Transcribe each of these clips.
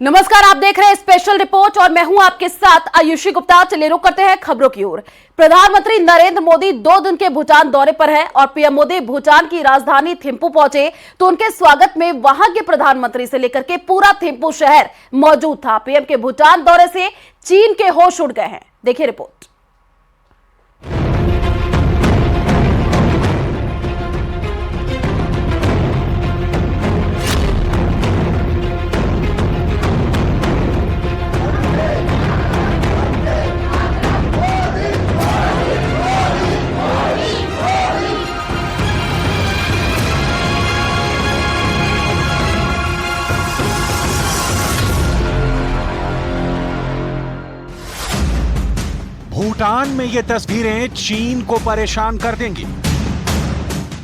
नमस्कार, आप देख रहे हैं स्पेशल रिपोर्ट और मैं हूं आपके साथ आयुषी गुप्ता। चलिए रुक करते हैं खबरों की ओर। प्रधानमंत्री नरेंद्र मोदी 2 दिन के भूटान दौरे पर हैं और पीएम मोदी भूटान की राजधानी थिम्पू पहुंचे तो उनके स्वागत में वहां के प्रधानमंत्री से लेकर के पूरा थिम्पू शहर मौजूद था। पीएम के भूटान दौरे से चीन के होश उड़ गए हैं। देखिए रिपोर्ट। भूटान में ये तस्वीरें चीन को परेशान कर देंगी।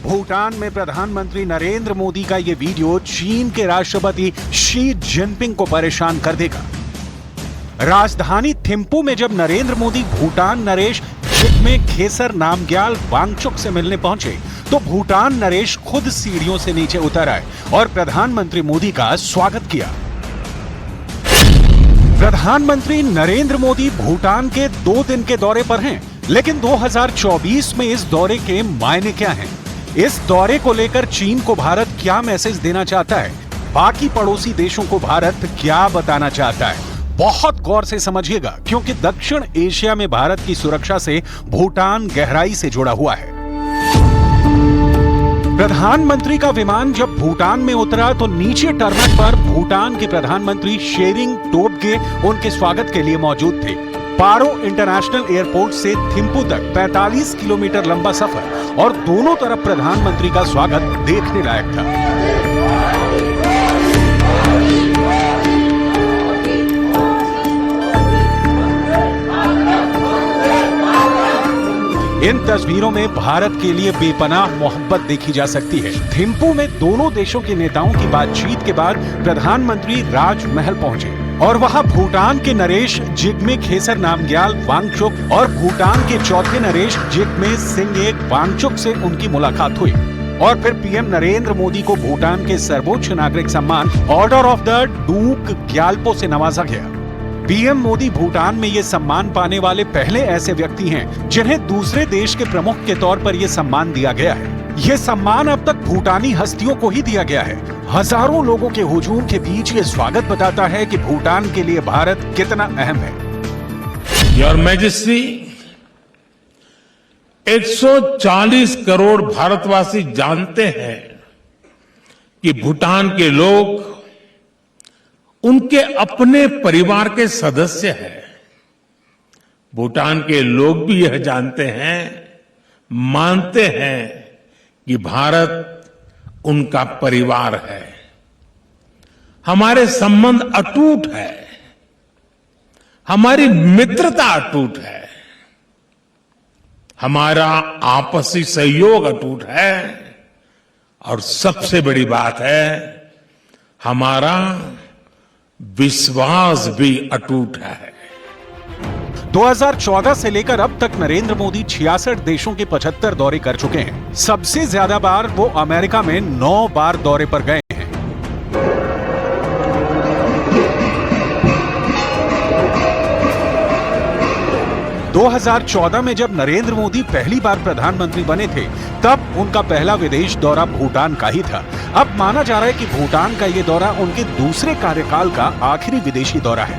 भूटान में प्रधानमंत्री नरेंद्र मोदी का ये वीडियो चीन के राष्ट्रपति शी जिनपिंग को परेशान कर देगा। राजधानी थिम्पू में जब नरेंद्र मोदी भूटान नरेश जिग्मे खेसर नामग्याल वांगचुक से मिलने पहुंचे तो भूटान नरेश खुद सीढ़ियों से नीचे उतर आए और प्रधानमंत्री मोदी का स्वागत किया। प्रधानमंत्री नरेंद्र मोदी भूटान के 2 दिन के दौरे पर हैं, लेकिन 2024 में इस दौरे के मायने क्या हैं? इस दौरे को लेकर चीन को भारत क्या मैसेज देना चाहता है? बाकी पड़ोसी देशों को भारत क्या बताना चाहता है? बहुत गौर से समझिएगा, क्योंकि दक्षिण एशिया में भारत की सुरक्षा से भूटान गहराई से जुड़ा हुआ है। प्रधानमंत्री का विमान जब भूटान में उतरा तो नीचे टर्मिनल पर भूटान के प्रधानमंत्री शेरिंग टोब्गे उनके स्वागत के लिए मौजूद थे। पारो इंटरनेशनल एयरपोर्ट से थिम्पू तक 45 किलोमीटर लंबा सफर और दोनों तरफ प्रधानमंत्री का स्वागत देखने लायक था। इन तस्वीरों में भारत के लिए बेपनाह मोहब्बत देखी जा सकती है। थिम्पू में दोनों देशों के नेताओं की बातचीत के बाद प्रधानमंत्री राजमहल पहुंचे और वहां भूटान के नरेश जिग्मे खेसर नामग्याल वांगचुक और भूटान के चौथे नरेश जिग्मे सिंगेक वांगचुक से उनकी मुलाकात हुई और फिर पीएम नरेंद्र मोदी को भूटान के सर्वोच्च नागरिक सम्मान ऑर्डर ऑफ द डूक ग्याल्पो से नवाजा गया। पीएम मोदी भूटान में ये सम्मान पाने वाले पहले ऐसे व्यक्ति हैं जिन्हें दूसरे देश के प्रमुख के तौर पर यह सम्मान दिया गया है। ये सम्मान अब तक भूटानी हस्तियों को ही दिया गया है। हजारों लोगों के हुजूम के बीच ये स्वागत बताता है कि भूटान के लिए भारत कितना अहम है। योर मैजेस्टी, 140 करोड़ भारतवासी जानते हैं कि भूटान के लोग उनके अपने परिवार के सदस्य हैं। भूटान के लोग भी यह जानते हैं, मानते हैं कि भारत उनका परिवार है। हमारे संबंध अटूट है, हमारी मित्रता अटूट है, हमारा आपसी सहयोग अटूट है और सबसे बड़ी बात है, हमारा विश्वास भी अटूट है। 2014 से लेकर अब तक नरेंद्र मोदी 66 देशों के 75 दौरे कर चुके हैं। सबसे ज्यादा बार वो अमेरिका में 9 बार दौरे पर गए हैं। - 2014 में जब नरेंद्र मोदी पहली बार प्रधानमंत्री बने थे तब उनका पहला विदेश दौरा भूटान का ही था। अब माना जा रहा है कि भूटान का ये दौरा उनके दूसरे कार्यकाल का आखिरी विदेशी दौरा है।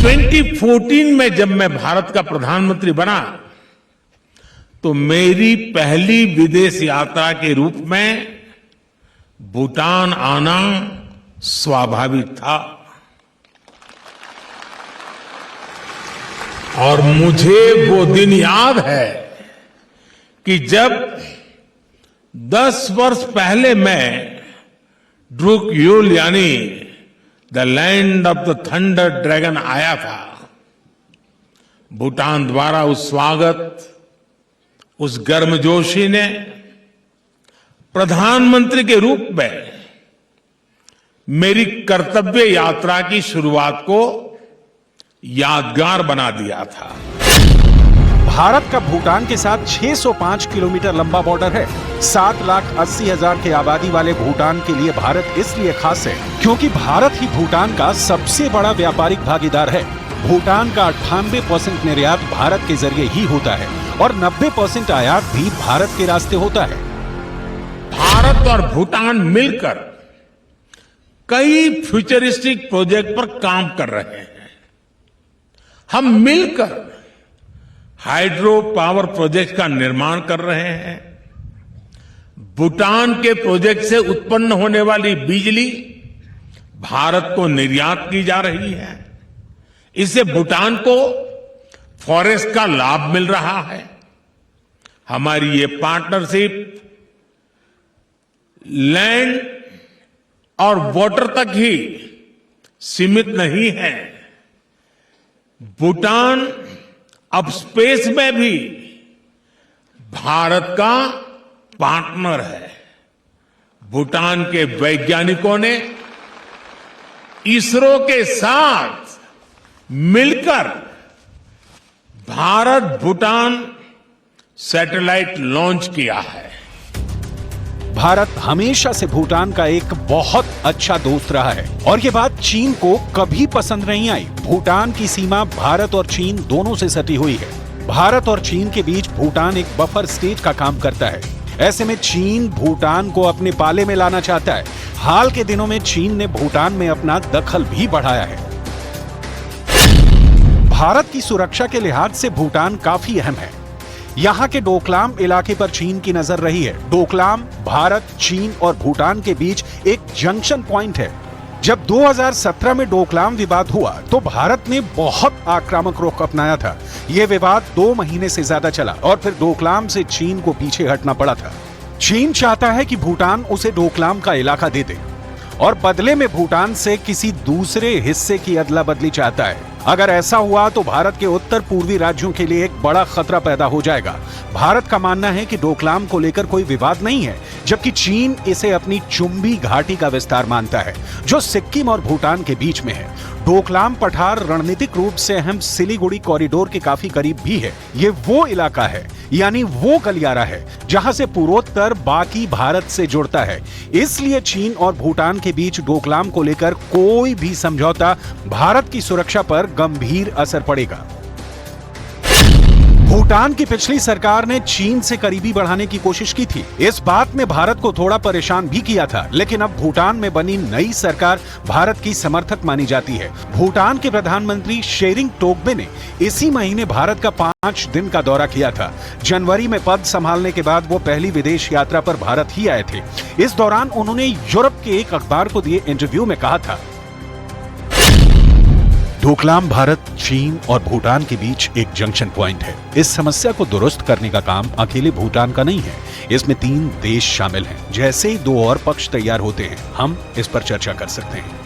2014 में जब मैं भारत का प्रधानमंत्री बना तो मेरी पहली विदेश यात्रा के रूप में भूटान आना स्वाभाविक था और मुझे वो दिन याद है कि जब 10 वर्ष पहले मैं ड्रूक यूल यानी the land of the thunder dragon आया था। भूटान द्वारा उस स्वागत, उस गर्मजोशी ने प्रधानमंत्री के रूप में मेरी कर्तव्य यात्रा की शुरुआत को यादगार बना दिया था। भारत का भूटान के साथ 605 किलोमीटर लंबा बॉर्डर है। 7,80,000 की आबादी वाले भूटान के लिए भारत इसलिए खास है क्योंकि भारत ही भूटान का सबसे बड़ा व्यापारिक भागीदार है। भूटान का 98% निर्यात भारत के जरिए ही होता है और 90% आयात भी भारत के रास्ते होता है। भारत और भूटान मिलकर कई फ्यूचरिस्टिक प्रोजेक्ट पर काम कर रहे हैं। हम मिलकर हाइड्रो पावर प्रोजेक्ट का निर्माण कर रहे हैं। भूटान के प्रोजेक्ट से उत्पन्न होने वाली बिजली भारत को निर्यात की जा रही है। इससे भूटान को फॉरेस्ट का लाभ मिल रहा है। हमारी ये पार्टनरशिप लैंड और वाटर तक ही सीमित नहीं है। भूटान अब स्पेस में भी भारत का पार्टनर है। भूटान के वैज्ञानिकों ने इसरो के साथ मिलकर भारत भूटान सैटेलाइट लॉन्च किया है। भारत हमेशा से भूटान का एक बहुत अच्छा दोस्त रहा है और ये बात चीन को कभी पसंद नहीं आई। भूटान की सीमा भारत और चीन दोनों से सटी हुई है। भारत और चीन के बीच भूटान एक बफर स्टेट का काम करता है। ऐसे में चीन भूटान को अपने पाले में लाना चाहता है। हाल के दिनों में चीन ने भूटान में अपना दखल भी बढ़ाया है। भारत की सुरक्षा के लिहाज से भूटान काफी अहम है। यहाँ के डोकलाम इलाके पर चीन की नजर रही है। डोकलाम भारत, चीन और भूटान के बीच एक जंक्शन पॉइंट है। जब 2017 में डोकलाम विवाद हुआ तो भारत ने बहुत आक्रामक रुख अपनाया था। यह विवाद 2 महीने से ज्यादा चला और फिर डोकलाम से चीन को पीछे हटना पड़ा था। चीन चाहता है कि भूटान उसे डोकलाम का इलाका दे दे और बदले में भूटान से किसी दूसरे हिस्से की अदला बदली चाहता है। अगर ऐसा हुआ तो भारत के उत्तर पूर्वी राज्यों के लिए एक बड़ा खतरा पैदा हो जाएगा। भारत का मानना है कि डोकलाम को लेकर कोई विवाद नहीं है, जबकि चीन इसे अपनी चुंबी घाटी का विस्तार मानता है जो सिक्किम और भूटान के बीच में है। डोकलाम पठार रणनीतिक रूप से अहम सिलीगुड़ी कॉरिडोर के काफी करीब भी है। ये वो इलाका है, यानी वो गलियारा है जहां से पूर्वोत्तर बाकी भारत से जुड़ता है। इसलिए चीन और भूटान के बीच डोकलाम को लेकर कोई भी समझौता भारत की सुरक्षा पर गंभीर असर पड़ेगा। भूटान की पिछली सरकार ने चीन से करीबी बढ़ाने की कोशिश की थी। इस बात में भारत को थोड़ा परेशान भी किया था, लेकिन अब भूटान में बनी नई सरकार भारत की समर्थक मानी जाती है। भूटान के प्रधानमंत्री शेरिंग टोब्गे ने इसी महीने भारत का 5 दिन का दौरा किया था। जनवरी में पद संभालने के बाद वो पहली विदेश यात्रा पर भारत ही आए थे। इस दौरान उन्होंने यूरोप के एक अखबार को दिए इंटरव्यू में कहा था, डोकलाम भारत, चीन और भूटान के बीच एक जंक्शन पॉइंट है। इस समस्या को दुरुस्त करने का काम अकेले भूटान का नहीं है, इसमें 3 देश शामिल हैं। जैसे ही 2 और पक्ष तैयार होते हैं, हम इस पर चर्चा कर सकते हैं।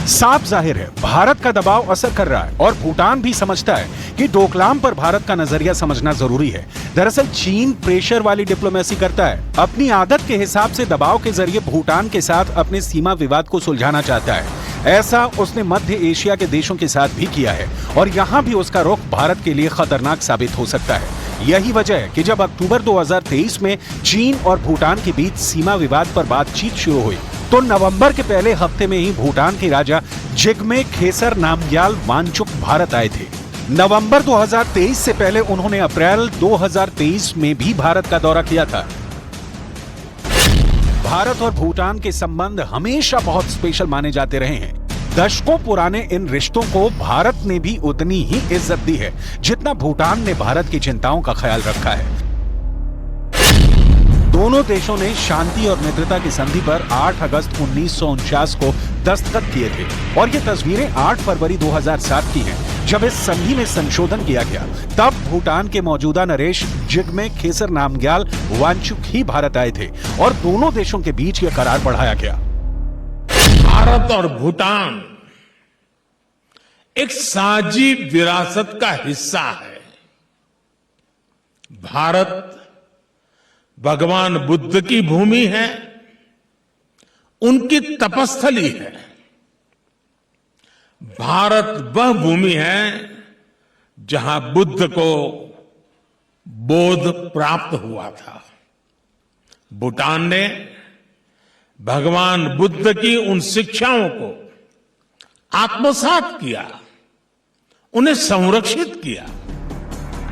साफ जाहिर है भारत का दबाव असर कर रहा है और भूटान भी समझता है कि डोकलाम पर भारत का नजरिया समझना जरूरी है। दरअसल चीन प्रेशर वाली डिप्लोमेसी करता है। अपनी आदत के हिसाब से दबाव के जरिए भूटान के साथ अपने सीमा विवाद को सुलझाना चाहता है। ऐसा उसने मध्य एशिया के देशों के साथ भी किया है और यहां भी उसका रुख भारत के लिए खतरनाक साबित हो सकता है। यही वजह है कि जब अक्टूबर 2023 में चीन और भूटान के बीच सीमा विवाद पर बातचीत शुरू हुई तो नवंबर के पहले हफ्ते में ही भूटान के राजा जिग्मे खेसर नामग्याल वांगचुक भारत आए थे। नवंबर 2023 से पहले उन्होंने अप्रैल 2023 में भी भारत का दौरा किया था। भारत और भूटान के संबंध हमेशा बहुत स्पेशल माने जाते रहे हैं। दशकों पुराने इन रिश्तों को भारत ने भी उतनी ही इज्जत दी है जितना भूटान ने भारत की चिंताओं का ख्याल रखा है। दोनों देशों ने शांति और मित्रता की संधि पर 8 अगस्त 1949 को दस्तखत किए थे और ये तस्वीरें 8 फरवरी 2007 की हैं, जब इस संधि में संशोधन किया गया। तब भूटान के मौजूदा नरेश जिग्मे खेसर नामग्याल वांगचुक ही भारत आए थे और दोनों देशों के बीच यह करार बढ़ाया गया। भारत और भूटान एक साझी विरासत का हिस्सा है। भारत भगवान बुद्ध की भूमि है, उनकी तपस्थली है। भारत वह भूमि है जहां बुद्ध को बोध प्राप्त हुआ था। भूटान ने भगवान बुद्ध की उन शिक्षाओं को आत्मसात किया, उन्हें संरक्षित किया।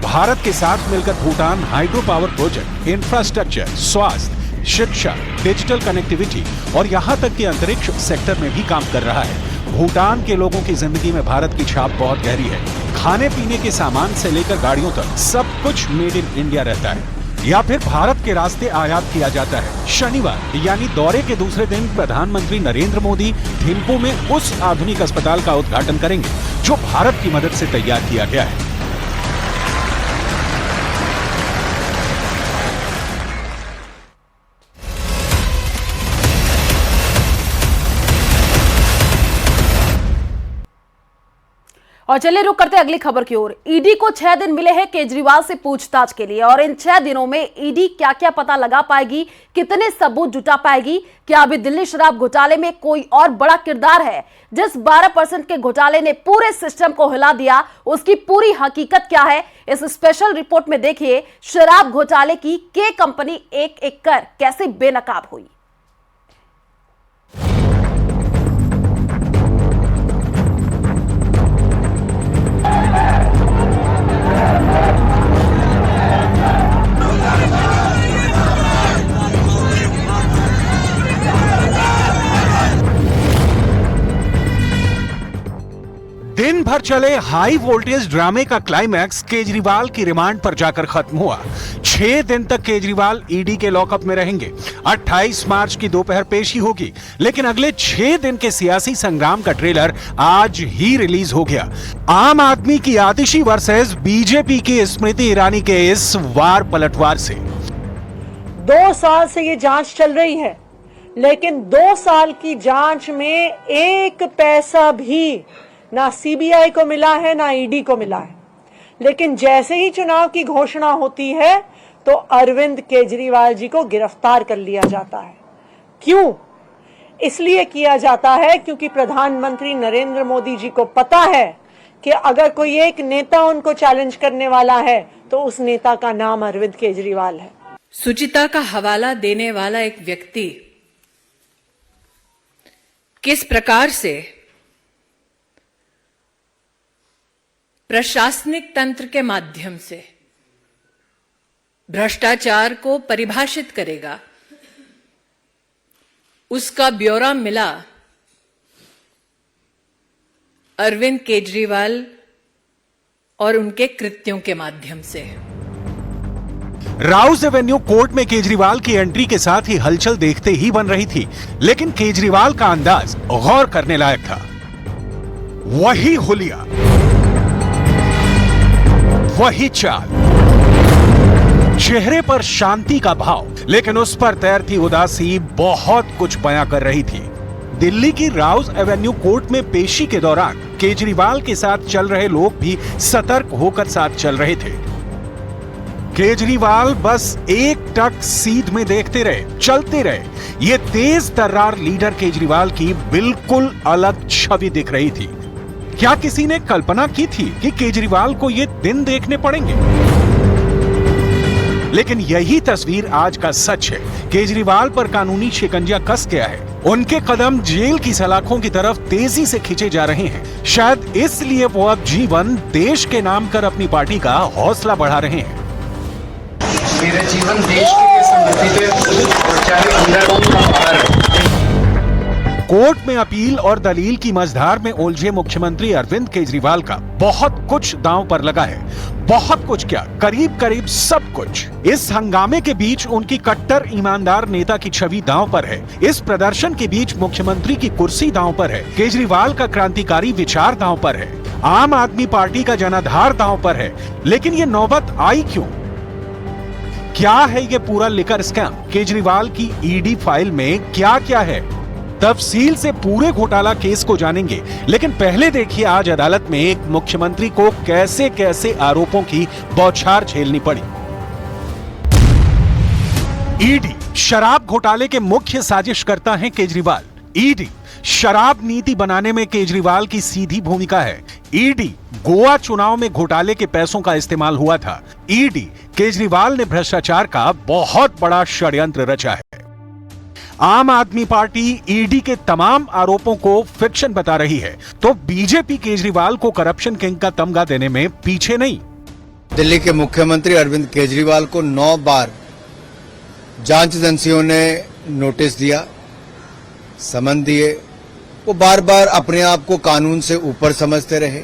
भारत के साथ मिलकर Bhutan hydro power project, infrastructure, स्वास्थ्य, शिक्षा, डिजिटल कनेक्टिविटी और यहां तक कि अंतरिक्ष सेक्टर में भी काम कर रहा है। भूटान के लोगों की जिंदगी में भारत की छाप बहुत गहरी है। खाने पीने के सामान से लेकर गाड़ियों तक सब कुछ मेड इन इंडिया रहता है या फिर भारत के रास्ते आयात किया जाता है। शनिवार यानी दौरे के दूसरे दिन प्रधानमंत्री नरेंद्र मोदी थिम्पू में उस आधुनिक अस्पताल का उद्घाटन करेंगे जो भारत की मदद से तैयार किया गया है। और चलिए रुक करते अगली खबर की ओर। ईडी को 6 दिन मिले हैं केजरीवाल से पूछताछ के लिए और इन 6 दिनों में ईडी क्या क्या पता लगा पाएगी, कितने सबूत जुटा पाएगी, क्या अभी दिल्ली शराब घोटाले में कोई और बड़ा किरदार है जिस 12% के घोटाले ने पूरे सिस्टम को हिला दिया, उसकी पूरी हकीकत क्या है। इस स्पेशल रिपोर्ट में देखिए शराब घोटाले की के कंपनी एक एक कर कैसे बेनकाब हुई। दिन भर चले हाई वोल्टेज ड्रामे का क्लाइमैक्स केजरीवाल की रिमांड पर जाकर खत्म हुआ। 6 दिन तक केजरीवाल ईडी के लॉकअप में रहेंगे। 28 मार्च की दोपहर पेशी होगी, लेकिन अगले 6 दिन के सियासी संग्राम का ट्रेलर आज ही रिलीज हो गया। आम आदमी की आतिशी वर्सेस बीजेपी की स्मृति ईरानी के इस वार पलटवार से 2 साल से ये जांच चल रही है, लेकिन 2 साल की जांच में एक पैसा भी ना सीबीआई को मिला है ना ईडी को मिला है। लेकिन जैसे ही चुनाव की घोषणा होती है तो अरविंद केजरीवाल जी को गिरफ्तार कर लिया जाता है। क्यों? इसलिए किया जाता है क्योंकि प्रधानमंत्री नरेंद्र मोदी जी को पता है कि अगर कोई एक नेता उनको चैलेंज करने वाला है तो उस नेता का नाम अरविंद केजरीवाल है। सुचिता का हवाला देने वाला एक व्यक्ति किस प्रकार से प्रशासनिक तंत्र के माध्यम से भ्रष्टाचार को परिभाषित करेगा, उसका ब्यौरा मिला अरविंद केजरीवाल और उनके कृत्यों के माध्यम से। राउस एवेन्यू कोर्ट में केजरीवाल की एंट्री के साथ ही हलचल देखते ही बन रही थी, लेकिन केजरीवाल का अंदाज गौर करने लायक था। वही हुलिया, वही चाल, चेहरे पर शांति का भाव, लेकिन उस पर तैरती उदासी बहुत कुछ बयां कर रही थी। दिल्ली की राउस एवेन्यू कोर्ट में पेशी के दौरान केजरीवाल के साथ चल रहे लोग भी सतर्क होकर साथ चल रहे थे। केजरीवाल बस एक टक सीध में देखते रहे, चलते रहे। ये तेज तर्रार लीडर केजरीवाल की बिल्कुल अलग छवि दिख रही थी। क्या किसी ने कल्पना की थी कि केजरीवाल को ये दिन देखने पड़ेंगे? लेकिन यही तस्वीर आज का सच है। केजरीवाल पर कानूनी शिकंजा कस गया है। उनके कदम जेल की सलाखों की तरफ तेजी से खींचे जा रहे हैं। शायद इसलिए वो अब जीवन देश के नाम कर अपनी पार्टी का हौसला बढ़ा रहे हैं। मेरा जीवन देश के लिए समर्पित है और चाहे अंदर हो या बाहर। कोर्ट में अपील और दलील की मझधार में उलझे मुख्यमंत्री अरविंद केजरीवाल का बहुत कुछ दांव पर लगा है। बहुत कुछ क्या, करीब करीब सब कुछ। इस हंगामे के बीच उनकी कट्टर ईमानदार नेता की छवि दांव पर है। इस प्रदर्शन के बीच मुख्यमंत्री की कुर्सी दांव पर है। केजरीवाल का क्रांतिकारी विचार दांव पर है। आम आदमी पार्टी का जनाधार दांव पर है। लेकिन ये नौबत आई क्यों? क्या है ये पूरा लिकर स्कैम? केजरीवाल की ईडी फाइल में क्या क्या है? तफसील से पूरे घोटाला केस को जानेंगे, लेकिन पहले देखिए आज अदालत में एक मुख्यमंत्री को कैसे कैसे आरोपों की बौछार झेलनी पड़ी। ईडी शराब घोटाले के मुख्य साजिशकर्ता हैं केजरीवाल। ईडी शराब नीति बनाने में केजरीवाल की सीधी भूमिका है। ईडी गोवा चुनाव में घोटाले के पैसों का इस्तेमाल हुआ था। ईडी केजरीवाल ने भ्रष्टाचार का बहुत बड़ा षड्यंत्र रचा है। आम आदमी पार्टी ईडी के तमाम आरोपों को फिक्शन बता रही है, तो बीजेपी केजरीवाल को करप्शन किंग का तमगा देने में पीछे नहीं। दिल्ली के मुख्यमंत्री अरविंद केजरीवाल को 9 बार जांच एजेंसियों ने नोटिस दिया, समन दिए। वो बार बार अपने आप को कानून से ऊपर समझते रहे।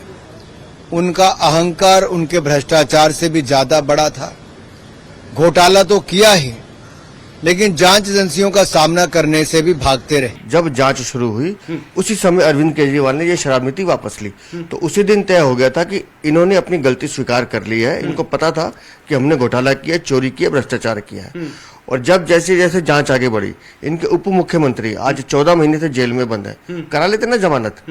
उनका अहंकार उनके भ्रष्टाचार से भी ज्यादा बड़ा था। घोटाला तो किया ही, लेकिन जांच एजेंसियों का सामना करने से भी भागते रहे। जब जांच शुरू हुई उसी समय अरविंद केजरीवाल ने ये शराब नीति वापस ली, तो उसी दिन तय हो गया था कि इन्होंने अपनी गलती स्वीकार कर ली है। इनको पता था कि हमने घोटाला किया, चोरी किया, भ्रष्टाचार किया है। और जब जैसे जैसे जांच आगे बढ़ी, इनके उप मुख्यमंत्री आज 14 महीने से जेल में बंद है, करा लेते ना जमानत।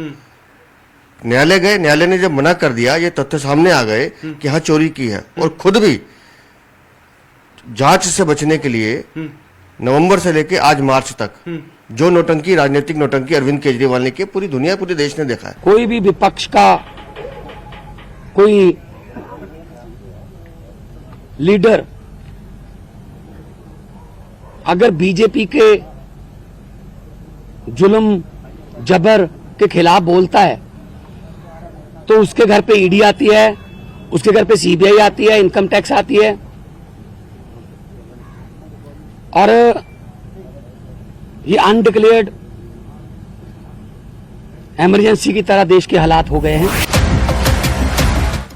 न्यायालय गए, न्यायालय ने जब मना कर दिया, ये तथ्य सामने आ गए कि हाँ चोरी की है, और खुद भी जांच से बचने के लिए नवंबर से लेकर आज मार्च तक जो नोटंकी, राजनीतिक नोटंकी अरविंद केजरीवाल ने की, पूरी दुनिया, पूरे देश ने देखा है। कोई भी विपक्ष का कोई लीडर अगर बीजेपी के जुल्म जबर के खिलाफ बोलता है तो उसके घर पे ईडी आती है, उसके घर पे सीबीआई आती है, इनकम टैक्स आती है, और ये अनडिक्लेयर्ड इमरजेंसी की तरह देश के हालात हो गए हैं।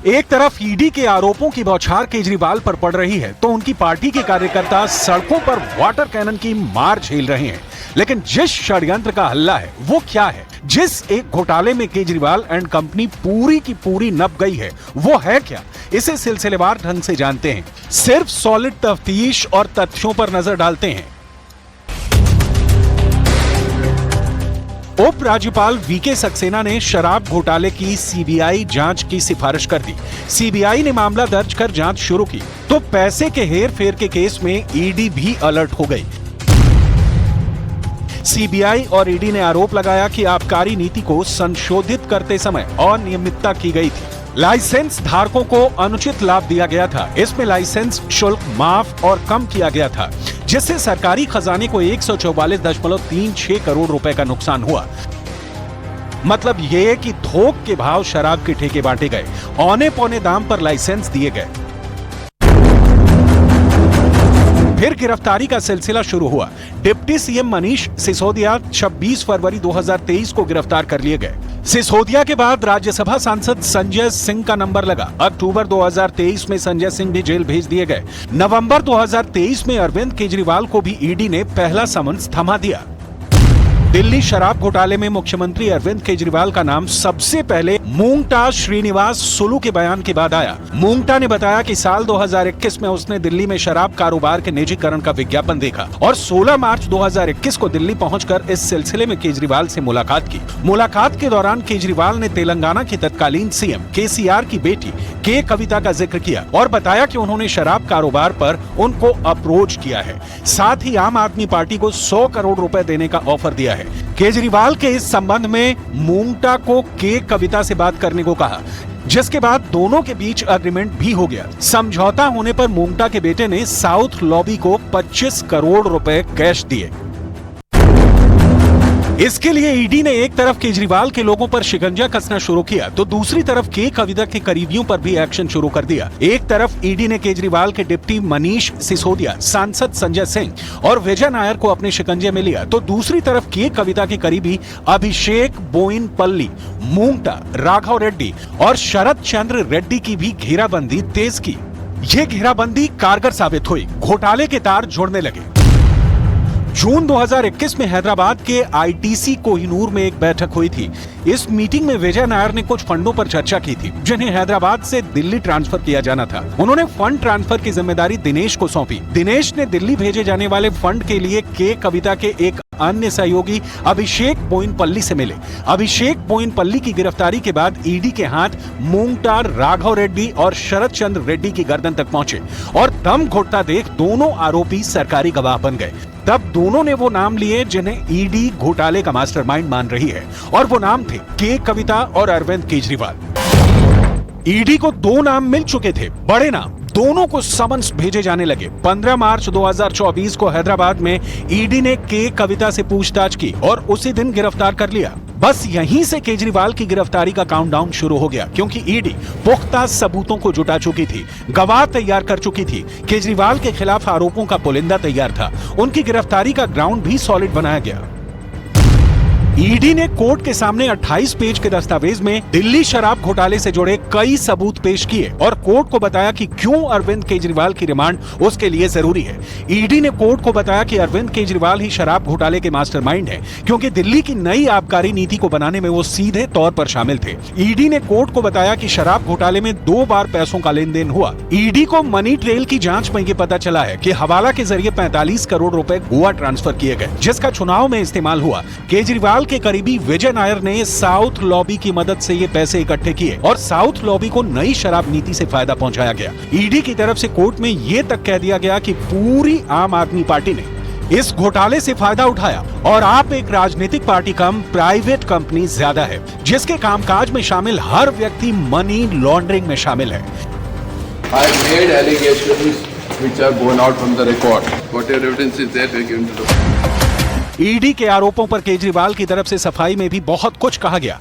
एक तरफ ईडी के आरोपों की बौछार केजरीवाल पर पड़ रही है, तो उनकी पार्टी के कार्यकर्ता सड़कों पर वाटर कैनन की मार झेल रहे हैं। लेकिन जिस षड्यंत्र का हल्ला है वो क्या है? जिस एक घोटाले में केजरीवाल एंड कंपनी पूरी की पूरी नप गई है, वो है क्या? इसे सिलसिलेवार ढंग से जानते हैं। सिर्फ सॉलिड तफ्तीश और तथ्यों पर नजर डालते हैं। उप राज्यपाल वीके सक्सेना ने शराब घोटाले की सीबीआई जांच की सिफारिश कर दी। सीबीआई ने मामला दर्ज कर जांच शुरू की, तो पैसे के हेर फेर के केस में ईडी भी अलर्ट हो गई। सीबीआई और ईडी ने आरोप लगाया कि आबकारी नीति को संशोधित करते समय अनियमितता की गई थी। लाइसेंस धारकों को अनुचित लाभ दिया गया था। इसमें लाइसेंस शुल्क माफ और कम किया गया था, जिससे सरकारी खजाने को 144.36 करोड़ रुपए का नुकसान हुआ। मतलब ये कि थोक के भाव शराब के ठेके बांटे गए, औने पौने दाम पर लाइसेंस दिए गए। फिर गिरफ्तारी का सिलसिला शुरू हुआ। डिप्टी सीएम मनीष सिसोदिया 26 फरवरी 2023 को गिरफ्तार कर लिए गए। सिसोदिया के बाद राज्यसभा सांसद संजय सिंह का नंबर लगा। अक्टूबर 2023 में संजय सिंह भी जेल भेज दिए गए। नवंबर 2023 में अरविंद केजरीवाल को भी ईडी ने पहला समन्स थमा दिया। दिल्ली शराब घोटाले में मुख्यमंत्री अरविंद केजरीवाल का नाम सबसे पहले मूंगटा श्रीनिवास सुलू के बयान के बाद आया। मूंगटा ने बताया कि साल 2021 में उसने दिल्ली में शराब कारोबार के निजीकरण का विज्ञापन देखा और 16 मार्च 2021 को दिल्ली पहुंचकर इस सिलसिले में केजरीवाल से मुलाकात की। मुलाकात के दौरान केजरीवाल ने तेलंगाना की तत्कालीन सीएम केसीआर की बेटी के कविता का जिक्र किया और बताया कि उन्होंने शराब कारोबार पर उनको अप्रोच किया है। साथ ही आम आदमी पार्टी को 100 करोड़ रुपए देने का ऑफर दिया है। केजरीवाल के इस संबंध में मूंगटा को के कविता से बात करने को कहा, जिसके बाद दोनों के बीच एग्रीमेंट भी हो गया। समझौता होने पर मूंगटा के बेटे ने साउथ लॉबी को 25 करोड़ रुपए कैश दिए। इसके लिए ईडी ने एक तरफ केजरीवाल के लोगों पर शिकंजा कसना शुरू किया, तो दूसरी तरफ के कविता के करीबियों पर भी एक्शन शुरू कर दिया। एक तरफ ईडी ने केजरीवाल के डिप्टी मनीष सिसोदिया, सांसद संजय सिंह और विजय नायर को अपने शिकंजे में लिया, तो दूसरी तरफ के कविता के करीबी अभिषेक बोइनपल्ली, मूंगटा, राघव रेड्डी और शरद चंद्र रेड्डी की भी घेराबंदी तेज की। ये घेराबंदी कारगर साबित हुई। घोटाले के तार जुड़ने लगे। जून 2021 में हैदराबाद के आईटीसी कोहिनूर में एक बैठक हुई थी। इस मीटिंग में विजय नायर ने कुछ फंडों पर चर्चा की थी, जिन्हें हैदराबाद से दिल्ली ट्रांसफर किया जाना था। उन्होंने फंड ट्रांसफर की जिम्मेदारी दिनेश को सौंपी। दिनेश ने दिल्ली भेजे जाने वाले फंड के लिए के कविता के एक अन्य सहयोगी अभिषेक बोइनपल्ली से मिले। अभिषेक बोइनपल्ली की गिरफ्तारी के बाद ईडी के हाथ मूंगटा, राघव रेड्डी और शरद चंद्र रेड्डी की गर्दन तक पहुंचे और दम घुटता देख दोनों आरोपी सरकारी गवाह बन गए। तब दोनों ने वो नाम लिए जिन्हें ईडी घोटाले का मास्टरमाइंड मान रही है, और वो नाम थे के कविता और अरविंद केजरीवाल। ईडी को दो नाम मिल चुके थे, बड़े नाम। दोनों को समन्स भेजे जाने लगे। 15 मार्च 2024 को हैदराबाद में ईडी ने के कविता से पूछताछ की और उसी दिन गिरफ्तार कर लिया। बस यहीं से केजरीवाल की गिरफ्तारी का काउंटडाउन शुरू हो गया, क्योंकि ईडी पुख्ता सबूतों को जुटा चुकी थी, गवाह तैयार कर चुकी थी। केजरीवाल के खिलाफ आरोपों का पुलिंदा तैयार था। उनकी गिरफ्तारी का ग्राउंड भी सॉलिड बनाया गया। ईडी ने कोर्ट के सामने 28 पेज के दस्तावेज में दिल्ली शराब घोटाले से जुड़े कई सबूत पेश किए और कोर्ट को बताया कि क्यों अरविंद केजरीवाल की रिमांड उसके लिए जरूरी है। ईडी ने कोर्ट को बताया कि अरविंद केजरीवाल ही शराब घोटाले के मास्टरमाइंड हैं, क्योंकि दिल्ली की नई आबकारी नीति को बनाने में वो सीधे तौर पर शामिल थे। ईडी ने कोर्ट को बताया कि शराब घोटाले में 2 बार पैसों का लेन देन हुआ। ईडी को मनी ट्रेल की जांच में ये पता चला है कि हवाला के जरिए 45 करोड़ रुपए गोवा ट्रांसफर किए गए, जिसका चुनाव में इस्तेमाल हुआ। केजरीवाल के करीबी विजय नायर ने साउथ लॉबी की मदद से ये पैसे इकट्ठे किए और साउथ लॉबी को नई शराब नीति से फायदा पहुंचाया गया। ईडी की तरफ से कोर्ट में ये तक कह दिया गया कि पूरी आम आदमी पार्टी ने इस घोटाले से फायदा उठाया और आप एक राजनीतिक पार्टी कम प्राइवेट कंपनी ज्यादा है, जिसके कामकाज में शामिल हर व्यक्ति मनी लॉन्ड्रिंग में शामिल है। I made allegations which are borne out from the record. Whatever evidence is there, we are given to the ED के आरोपों पर केजरीवाल की तरफ से सफाई में भी बहुत कुछ कहा गया।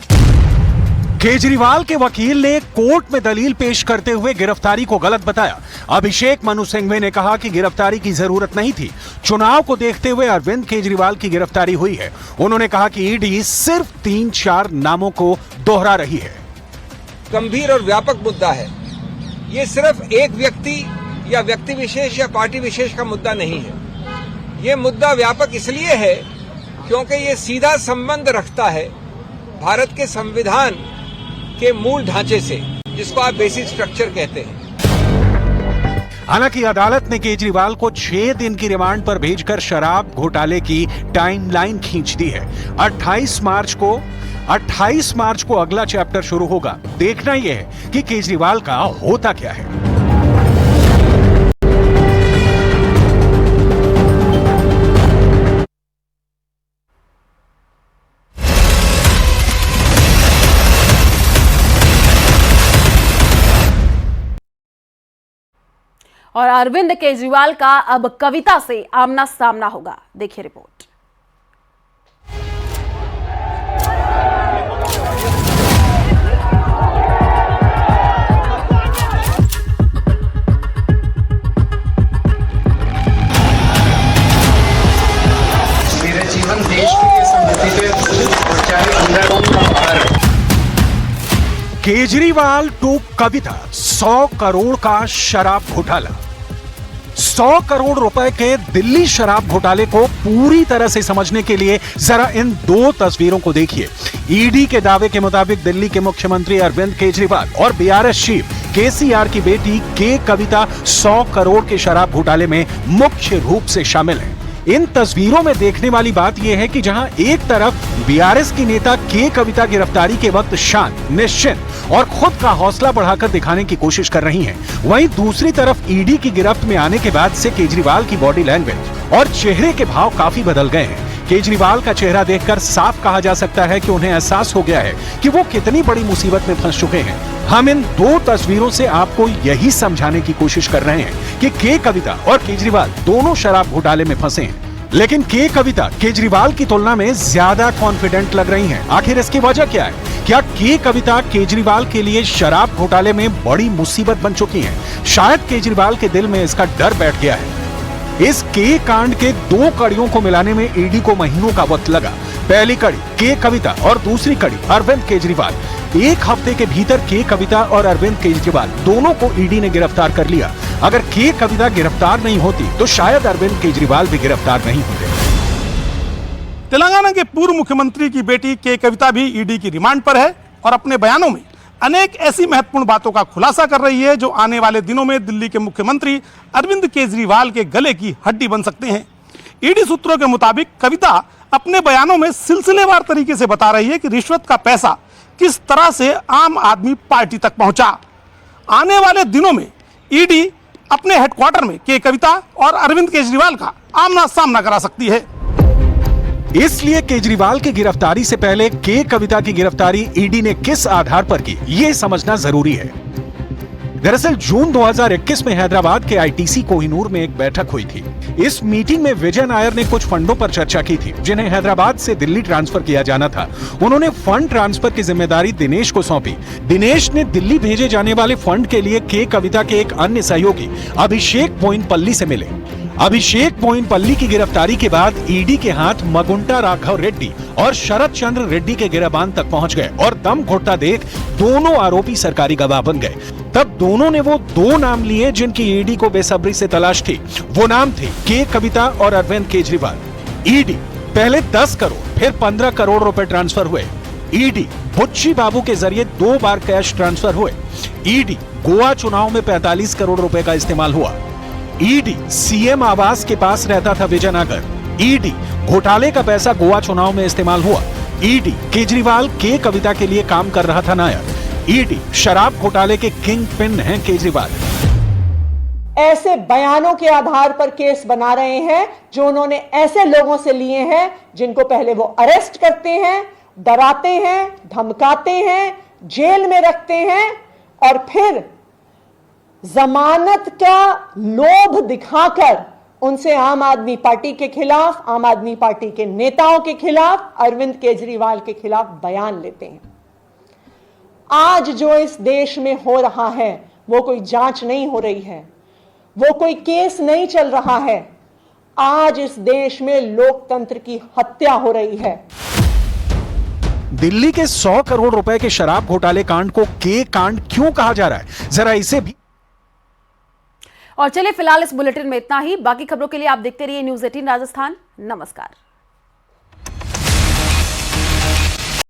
केजरीवाल के वकील ने कोर्ट में दलील पेश करते हुए गिरफ्तारी को गलत बताया। अभिषेक मनु सिंघवी ने कहा कि गिरफ्तारी की जरूरत नहीं थी, चुनाव को देखते हुए अरविंद केजरीवाल की गिरफ्तारी हुई है। उन्होंने कहा कि ईडी सिर्फ 3-4 नामों को दोहरा रही है। गंभीर और व्यापक मुद्दा है। ये सिर्फ एक व्यक्ति या व्यक्ति विशेष या पार्टी विशेष का मुद्दा नहीं है। ये मुद्दा व्यापक इसलिए है क्योंकि ये सीधा संबंध रखता है भारत के संविधान के मूल ढांचे से, जिसको आप बेसिक स्ट्रक्चर कहते हैं। हालांकि अदालत ने केजरीवाल को 6 दिन की रिमांड पर भेजकर शराब घोटाले की टाइमलाइन खींच दी है। 28 मार्च को अगला चैप्टर शुरू होगा। देखना यह है कि केजरीवाल का होता क्या है। और अरविंद केजरीवाल का अब कविता से आमना सामना होगा। देखिए रिपोर्ट। मेरा जीवन देश के लिए समर्पित है और चाहे अंदर हो या बाहर। केजरीवाल टू कविता, 100 करोड़ का शराब घोटाला। 100 करोड़ रुपए के दिल्ली शराब घोटाले को पूरी तरह से समझने के लिए जरा इन 2 तस्वीरों को देखिए। ईडी के दावे के मुताबिक दिल्ली के मुख्यमंत्री अरविंद केजरीवाल और बीआरएस चीफ केसीआर की बेटी के कविता 100 करोड़ के शराब घोटाले में मुख्य रूप से शामिल है। इन तस्वीरों में देखने वाली बात यह है कि जहां एक तरफ बीआरएस की नेता के कविता गिरफ्तारी के वक्त शांत, निश्चिंत और खुद का हौसला बढ़ाकर दिखाने की कोशिश कर रही हैं, वहीं दूसरी तरफ ईडी की गिरफ्त में आने के बाद से केजरीवाल की बॉडी लैंग्वेज और चेहरे के भाव काफी बदल गए हैं। केजरीवाल का चेहरा देखकर साफ कहा जा सकता है कि उन्हें एहसास हो गया है कि वो कितनी बड़ी मुसीबत में फंस चुके हैं। हम इन 2 तस्वीरों से आपको यही समझाने की कोशिश कर रहे हैं कि के कविता और केजरीवाल दोनों शराब घोटाले में फंसे हैं, लेकिन के कविता केजरीवाल की तुलना में ज्यादा कॉन्फिडेंट लग रही हैं। आखिर इसकी वजह क्या है? क्या के कविता केजरीवाल के लिए शराब घोटाले में बड़ी मुसीबत बन चुकी हैं? शायद केजरीवाल के दिल में इसका डर बैठ गया है। इस के कांड के 2 कड़ियों को मिलाने में ईडी को महीनों का वक्त लगा। पहली कड़ी के कविता और दूसरी कड़ी अरविंद केजरीवाल। 1 हफ्ते के भीतर के कविता और अरविंद केजरीवाल दोनों को ईडी ने गिरफ्तार कर लिया। अगर के कविता गिरफ्तार नहीं होती तो शायद अरविंद केजरीवाल भी गिरफ्तार नहीं होते। तेलंगाना के पूर्व मुख्यमंत्री की बेटी के कविता भी ईडी की रिमांड पर है और अपने बयानों में अनेक ऐसी महत्वपूर्ण बातों का खुलासा कर रही है जो आने वाले दिनों में दिल्ली के मुख्यमंत्री अरविंद केजरीवाल के गले की हड्डी बन सकते हैं। ईडी सूत्रों के मुताबिक कविता अपने बयानों में सिलसिलेवार तरीके से बता रही है कि रिश्वत का पैसा किस तरह से आम आदमी पार्टी तक पहुंचा। आने वाले दिनों में ईडी अपने हेडक्वार्टर में के कविता और अरविंद केजरीवाल का आमना सामना करा सकती है। इसलिए केजरीवाल की गिरफ्तारी से पहले के कविता की गिरफ्तारी ईडी ने किस आधार पर की, ये समझना जरूरी है। दरअसल जून 2021 में हैदराबाद के आईटीसी कोहिनूर में एक बैठक हुई थी। इस मीटिंग में विजय नायर ने कुछ फंडों पर चर्चा की थी जिन्हें हैदराबाद से दिल्ली ट्रांसफर किया जाना था। उन्होंने फंड ट्रांसफर की जिम्मेदारी दिनेश को सौंपी। दिनेश ने दिल्ली भेजे जाने वाले फंड के लिए के कविता के एक अन्य सहयोगी अभिषेक बोयिनपल्ली से मिले। अभिषेक बोयिनपल्ली की गिरफ्तारी के बाद ईडी के हाथ मगुंटा राघव रेड्डी और शरद चंद्र रेड्डी के गिरबान तक पहुंच गए और दम घुटता देख दोनों आरोपी सरकारी गवाह बन गए। तब दोनों ने वो दो नाम लिए जिनकी ईडी को बेसब्री से तलाश थी। वो नाम थे के कविता और अरविंद केजरीवाल। ईडी पहले 10 करोड़ फिर 15 करोड़ रुपए ट्रांसफर हुए। ईडी बुच्ची बाबू के जरिए 2 बार कैश ट्रांसफर हुए। ईडी गोवा चुनाव में 45 करोड़ रुपए का इस्तेमाल हुआ। ईडी सीएम आवास के पास रहता था विजयनगर। ईडी घोटाले का पैसा गोवा चुनाव में इस्तेमाल हुआ। ईडी केजरीवाल के कविता के लिए काम कर रहा था नायर। ईडी शराब घोटाले के किंग पिन हैं केजरीवाल। ऐसे बयानों के आधार पर केस बना रहे हैं जो उन्होंने ऐसे लोगों से लिए हैं जिनको पहले वो अरेस्ट करते हैं, डराते हैं, धमकाते हैं, जेल में रखते हैं और फिर जमानत का लोभ दिखाकर उनसे आम आदमी पार्टी के खिलाफ, आम आदमी पार्टी के नेताओं के खिलाफ, अरविंद केजरीवाल के खिलाफ बयान लेते हैं। आज जो इस देश में हो रहा है वो कोई जांच नहीं हो रही है, वो कोई केस नहीं चल रहा है। आज इस देश में लोकतंत्र की हत्या हो रही है। दिल्ली के 100 करोड़ रुपए के शराब घोटाले कांड को के कांड क्यों कहा जा रहा है, जरा इसे भी। और चलिए फिलहाल इस बुलेटिन में इतना ही। बाकी खबरों के लिए आप देखते रहिए न्यूज़ 18 राजस्थान। नमस्कार।